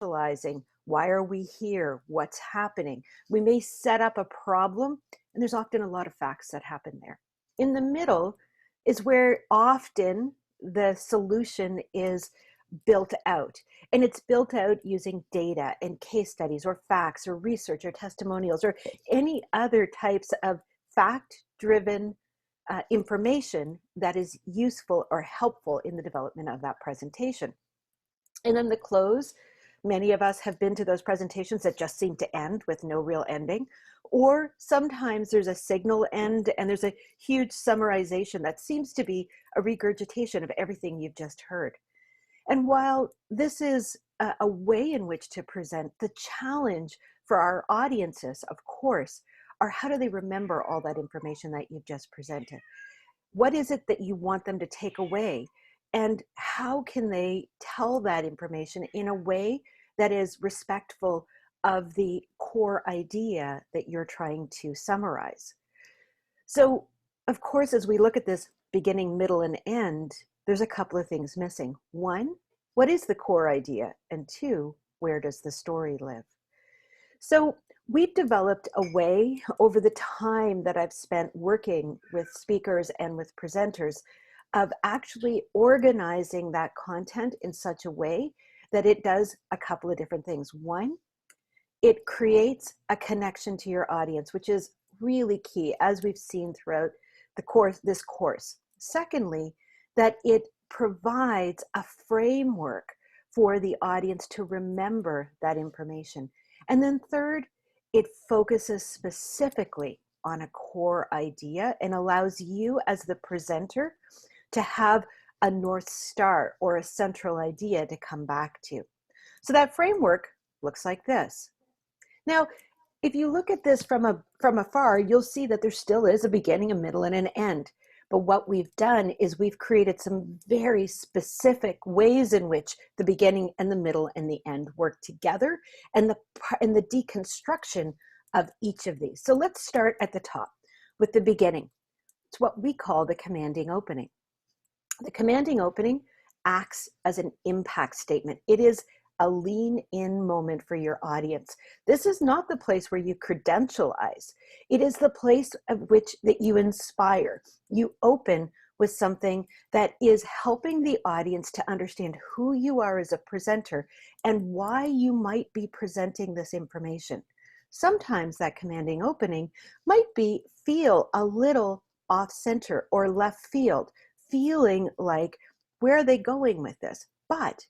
contextualizing, why are we here? What's happening? We may set up a problem, and there's often a lot of facts that happen there. In the middle is where often the solution is built out. And it's built out using data and case studies or facts or research or testimonials or any other types of fact-driven information that is useful or helpful in the development of that presentation. And then the close, many of us have been to those presentations that just seem to end with no real ending. Or sometimes there's a signal end and there's a huge summarization that seems to be a regurgitation of everything you've just heard. And while this is a way in which to present, the challenge for our audiences, of course, are how do they remember all that information that you've just presented? What is it that you want them to take away? And how can they tell that information in a way that is respectful of the core idea that you're trying to summarize? So, of course, as we look at this beginning, middle, and end, there's a couple of things missing. One, what is the core idea? And two, where does the story live? So we've developed a way over the time that I've spent working with speakers and with presenters of actually organizing that content in such a way that it does a couple of different things. One, it creates a connection to your audience, which is really key, as we've seen throughout this course. Secondly, that it provides a framework for the audience to remember that information. And then third, it focuses specifically on a core idea and allows you as the presenter to have a North Star or a central idea to come back to. So that framework looks like this. Now, if you look at this from afar, you'll see that there still is a beginning, a middle, and an end. But what we've done is we've created some very specific ways in which the beginning and the middle and the end work together, and the deconstruction of each of these. So let's start at the top with the beginning. It's what we call the commanding opening. The commanding opening acts as an impact statement. It is a lean-in moment for your audience. This is not the place where you credentialize. It is the place of which that you inspire. You open with something that is helping the audience to understand who you are as a presenter and why you might be presenting this information. Sometimes that commanding opening might feel a little off-center or left field, feeling like, where are they going with this? But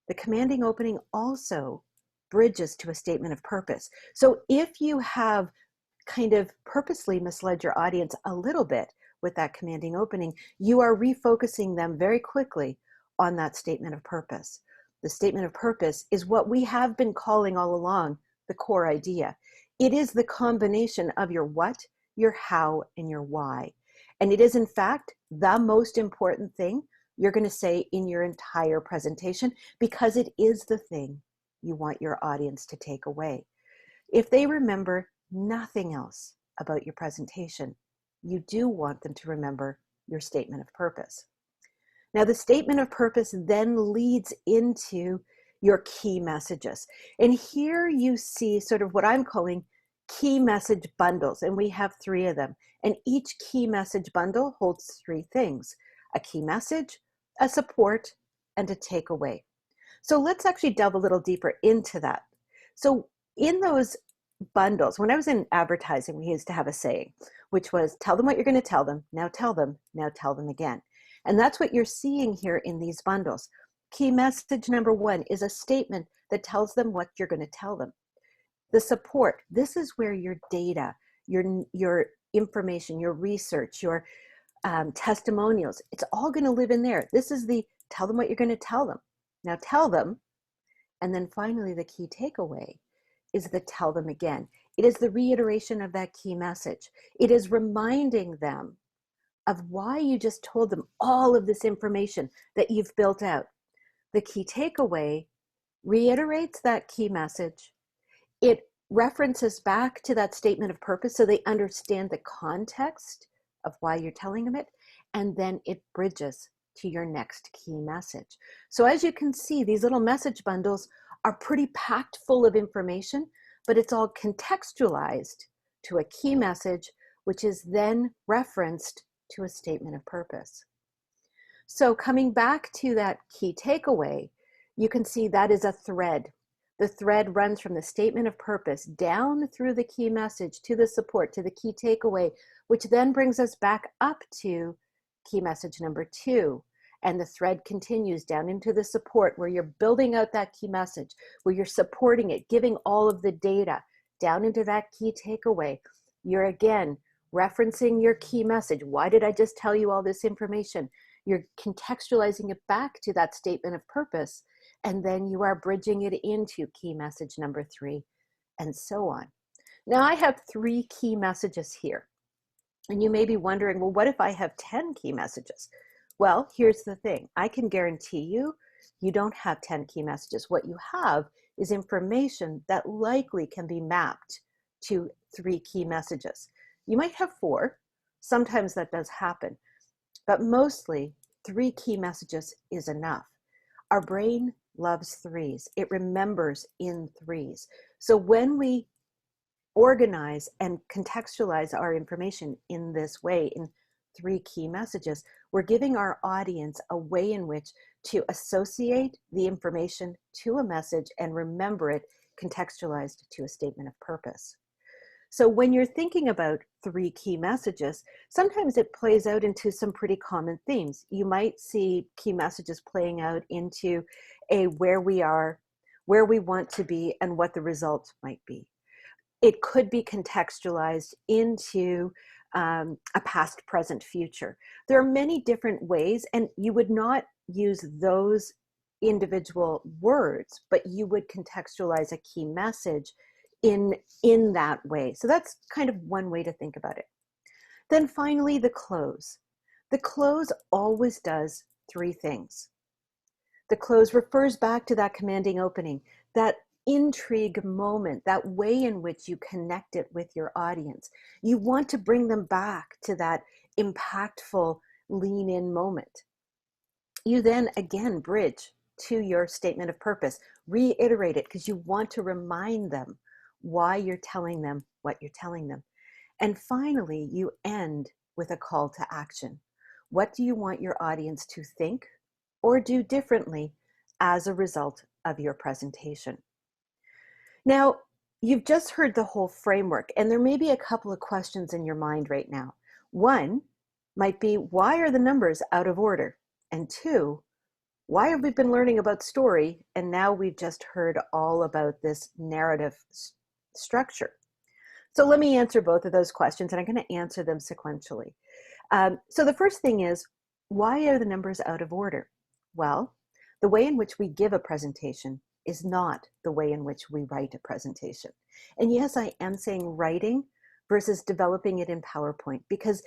the commanding opening also bridges to a statement of purpose. So if you have kind of purposely misled your audience a little bit with that commanding opening, you are refocusing them very quickly on that statement of purpose. The statement of purpose is what we have been calling all along the core idea. It is the combination of your what, your how, and your why. And it is, in fact, the most important thing you're going to say in your entire presentation, because it is the thing you want your audience to take away. If they remember nothing else about your presentation, you do want them to remember your statement of purpose. Now, the statement of purpose then leads into your key messages. And here you see sort of what I'm calling key message bundles, and we have 3 of them. And each key message bundle holds 3 things: a key message, a support, and a takeaway. So let's actually delve a little deeper into that. So in those bundles, when I was in advertising, we used to have a saying, which was, tell them what you're going to tell them, now tell them again. And that's what you're seeing here in these bundles. Key message number 1 is a statement that tells them what you're going to tell them. The support, this is where your data, your information, your research, your testimonials, it's all going to live in there. This is the tell them what you're going to tell them. Now tell them. And then finally, the key takeaway is the tell them again. It is the reiteration of that key message. It is reminding them of why you just told them all of this information that you've built out. The key takeaway reiterates that key message. It references back to that statement of purpose so they understand the context of why you're telling them it, and then it bridges to your next key message. So as you can see, these little message bundles are pretty packed full of information, but it's all contextualized to a key message, which is then referenced to a statement of purpose. So coming back to that key takeaway, you can see that is a thread. The thread runs from the statement of purpose down through the key message to the support, to the key takeaway, which then brings us back up to key message number 2. And the thread continues down into the support where you're building out that key message, where you're supporting it, giving all of the data down into that key takeaway. You're again referencing your key message. Why did I just tell you all this information? You're contextualizing it back to that statement of purpose, and then you are bridging it into key message number 3, and so on. Now I have 3 key messages here, and you may be wondering, well, what if I have 10 key messages? Well, here's the thing. I can guarantee you, you don't have 10 key messages. What you have is information that likely can be mapped to 3 key messages. You might have 4. Sometimes that does happen. But mostly 3 key messages is enough. Our brain loves 3s. It remembers in 3s. So when we organize and contextualize our information in this way, in 3 key messages, we're giving our audience a way in which to associate the information to a message and remember it contextualized to a statement of purpose. So when you're thinking about 3 key messages, sometimes it plays out into some pretty common themes. You might see key messages playing out into a where we are, where we want to be, and what the results might be. It could be contextualized into a past, present, future. There are many different ways, and you would not use those individual words, but you would contextualize a key message in that way. So that's kind of one way to think about it. Then finally, the close. The close always does 3 things. The close refers back to that commanding opening, that intrigue moment, that way in which you connect it with your audience. You want to bring them back to that impactful lean in moment. You then again bridge to your statement of purpose, reiterate it because you want to remind them why you're telling them what you're telling them. And finally, you end with a call to action. What do you want your audience to think or do differently as a result of your presentation? Now, you've just heard the whole framework, and there may be a couple of questions in your mind right now. One might be, why are the numbers out of order? And 2, why have we been learning about story and now we've just heard all about this narrative structure? So let me answer both of those questions, and I'm going to answer them sequentially. So the first thing is, why are the numbers out of order? Well, the way in which we give a presentation is not the way in which we write a presentation. And yes, I am saying writing versus developing it in PowerPoint, because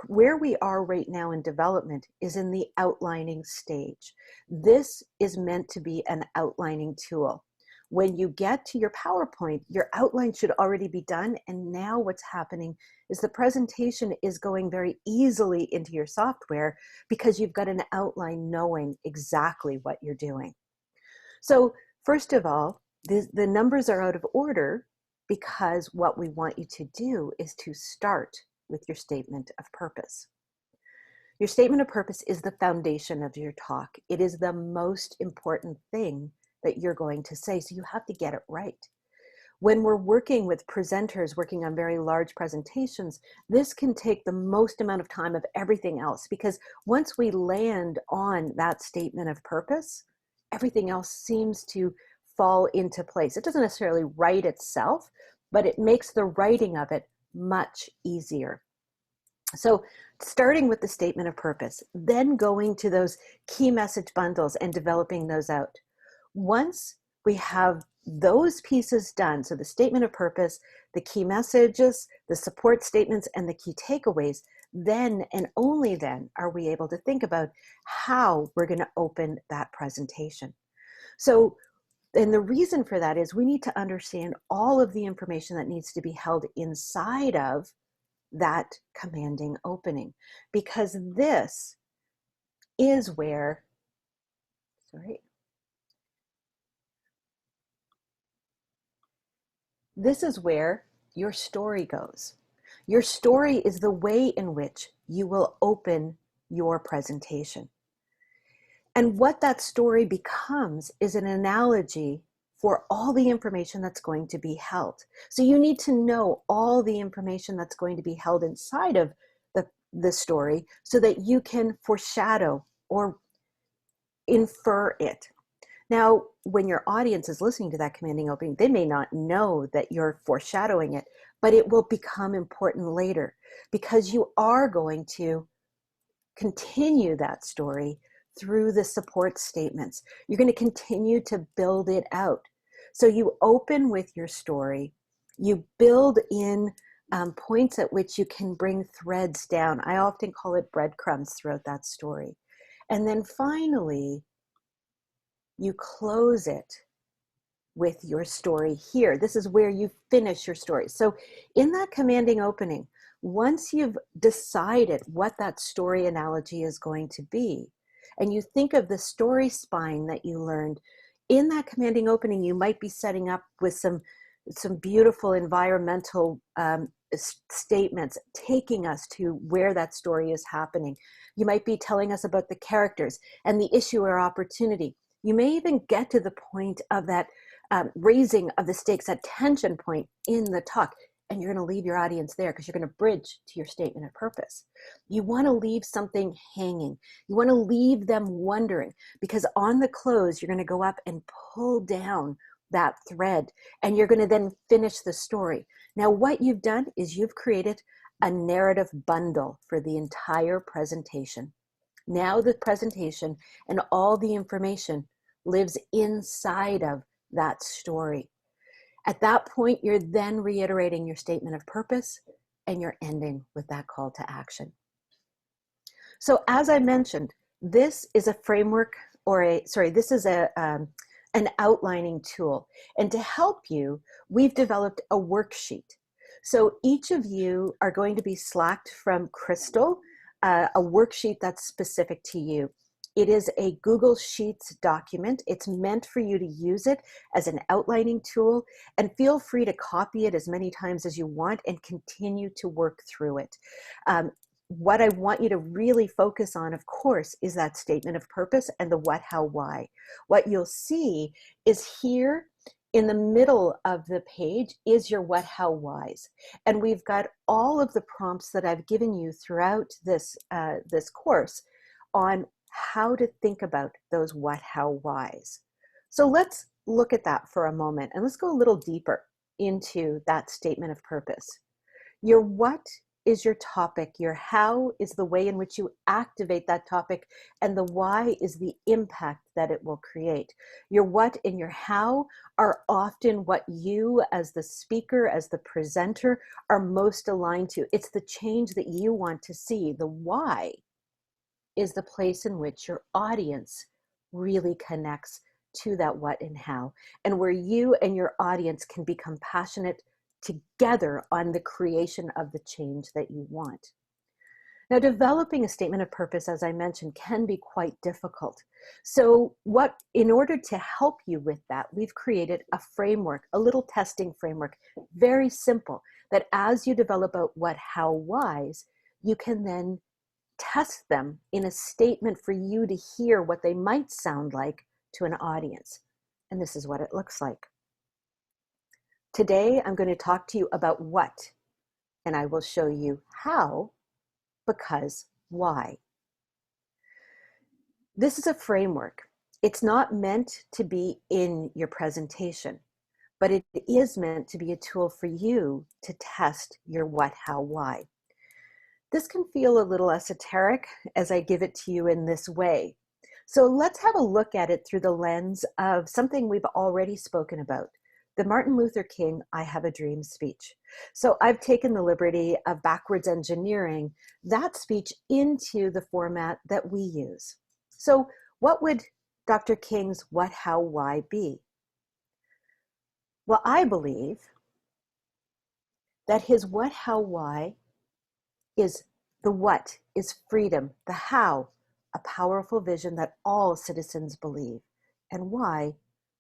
where we are right now in development is in the outlining stage. This is meant to be an outlining tool. When you get to your PowerPoint, your outline should already be done. And now what's happening is the presentation is going very easily into your software because you've got an outline knowing exactly what you're doing. So first of all, the numbers are out of order because what we want you to do is to start with your statement of purpose. Your statement of purpose is the foundation of your talk. It is the most important thing that you're going to say, so you have to get it right. When we're working with presenters working on very large presentations, this can take the most amount of time of everything else, because once we land on that statement of purpose, everything else seems to fall into place. It doesn't necessarily write itself, but it makes the writing of it much easier. So starting with the statement of purpose, then going to those key message bundles and developing those out. Once we have those pieces done, so the statement of purpose, the key messages, the support statements, and the key takeaways, then and only then are we able to think about how we're going to open that presentation. So, and the reason for that is we need to understand all of the information that needs to be held inside of that commanding opening, because this is where, sorry, this is where your story goes. Your story is the way in which you will open your presentation. And what that story becomes is an analogy for all the information that's going to be held. So you need to know all the information that's going to be held inside of the story so that you can foreshadow or infer it. Now, when your audience is listening to that commanding opening, they may not know that you're foreshadowing it, but it will become important later because you are going to continue that story through the support statements. You're going to continue to build it out. So you open with your story, you build in points at which you can bring threads down. I often call it breadcrumbs throughout that story. And then finally, you close it with your story here. This is where you finish your story. So in that commanding opening, once you've decided what that story analogy is going to be, and you think of the story spine that you learned, in that commanding opening, you might be setting up with some beautiful environmental statements, taking us to where that story is happening. You might be telling us about the characters and the issue or opportunity. You may even get to the point of that raising of the stakes, that tension point in the talk, and you're going to leave your audience there because you're going to bridge to your statement of purpose. You want to leave something hanging. You want to leave them wondering, because on the close, you're going to go up and pull down that thread, and you're going to then finish the story. Now, what you've done is you've created a narrative bundle for the entire presentation. Now the presentation and all the information lives inside of that story. At that point, you're then reiterating your statement of purpose and you're ending with that call to action. So as I mentioned, this is a framework this is an outlining tool. And to help you, we've developed a worksheet. So each of you are going to be slacked from Crystal, a worksheet that's specific to you. It is a Google Sheets document. It's meant for you to use it as an outlining tool, and feel free to copy it as many times as you want and continue to work through it. What I want you to really focus on, of course, is that statement of purpose and the what, how, why. What you'll see is here in the middle of the page is your what, how, whys. And we've got all of the prompts that I've given you throughout this course on how to think about those what, how, whys. So let's look at that for a moment, and let's go a little deeper into that statement of purpose. Your what is your topic, your how is the way in which you activate that topic, and the why is the impact that it will create. Your what and your how are often what you as the speaker, as the presenter, are most aligned to. It's the change that you want to see. The why is the place in which your audience really connects to that what and how, and where you and your audience can become passionate together on the creation of the change that you want. Now, developing a statement of purpose, as I mentioned, can be quite difficult. So in order to help you with that, we've created a framework, a little testing framework, very simple, that as you develop out what, how, whys, you can then test them in a statement for you to hear what they might sound like to an audience. And this is what it looks like. Today, I'm going to talk to you about what, and I will show you how, because, why. This is a framework. It's not meant to be in your presentation, but it is meant to be a tool for you to test your what, how, why. This can feel a little esoteric as I give it to you in this way. So let's have a look at it through the lens of something we've already spoken about, the Martin Luther King I Have a Dream speech. So I've taken the liberty of backwards engineering that speech into the format that we use. So what would Dr. King's what, how, why be? Well, I believe that his what, how, why is the what is freedom, the how a powerful vision that all citizens believe. And why?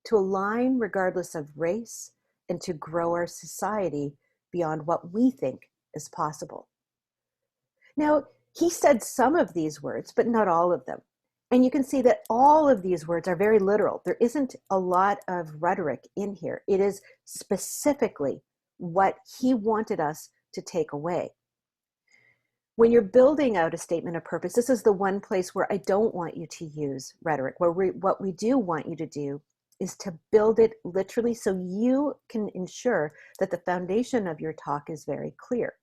To align regardless of race and to grow our society beyond what we think is possible. Now, he said some of these words, but not all of them. And you can see that all of these words are very literal. There isn't a lot of rhetoric in here. It is specifically what he wanted us to take away. When you're building out a statement of purpose, this is the one place where I don't want you to use rhetoric. What we do want you to do is to build it literally so you can ensure that the foundation of your talk is very clear.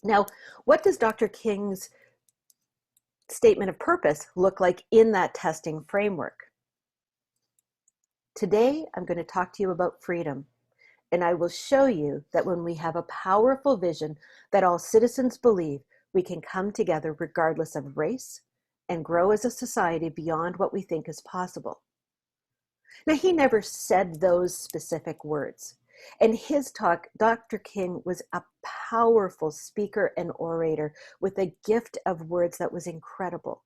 Now, what does Dr. King's statement of purpose look like in that testing framework? Today, I'm going to talk to you about freedom, and I will show you that when we have a powerful vision that all citizens believe, we can come together regardless of race and grow as a society beyond what we think is possible. Now, he never said those specific words. In his talk, Dr. King was a powerful speaker and orator with a gift of words that was incredible.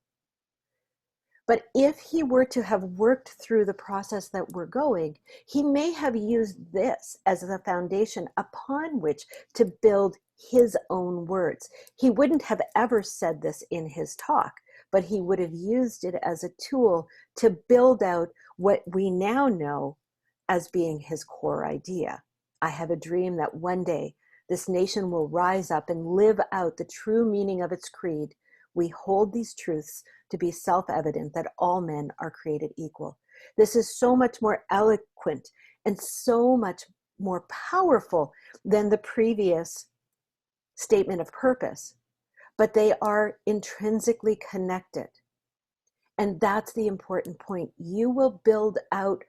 But if he were to have worked through the process that we're going, he may have used this as the foundation upon which to build his own words. He wouldn't have ever said this in his talk, but he would have used it as a tool to build out what we now know as being his core idea. I have a dream that one day this nation will rise up and live out the true meaning of its creed. We hold these truths to be self-evident that all men are created equal. This is so much more eloquent and so much more powerful than the previous statement of purpose, but they are intrinsically connected. And that's the important point. You will build out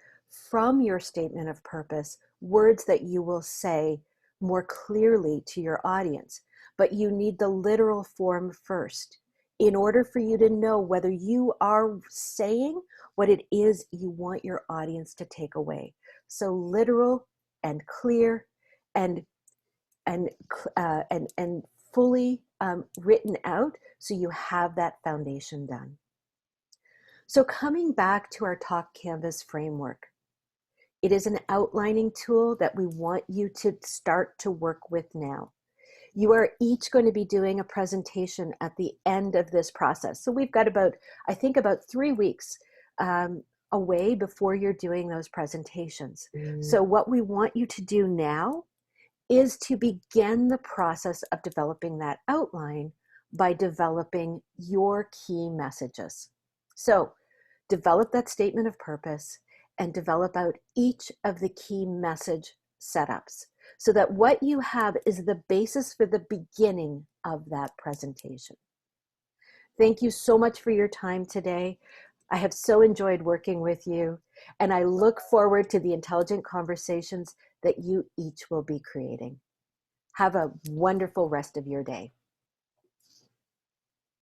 from your statement of purpose words that you will say more clearly to your audience, but you need the literal form first in order for you to know whether you are saying what it is you want your audience to take away. So literal and clear and fully written out so you have that foundation done. So coming back to our Talk Canvas framework, it is an outlining tool that we want you to start to work with now. You are each going to be doing a presentation at the end of this process. So we've got about 3 weeks away before you're doing those presentations. So what we want you to do now is to begin the process of developing that outline by developing your key messages. So develop that statement of purpose and develop out each of the key message setups so that what you have is the basis for the beginning of that presentation. Thank you so much for your time today. I have so enjoyed working with you, and I look forward to the intelligent conversations that you each will be creating. Have a wonderful rest of your day.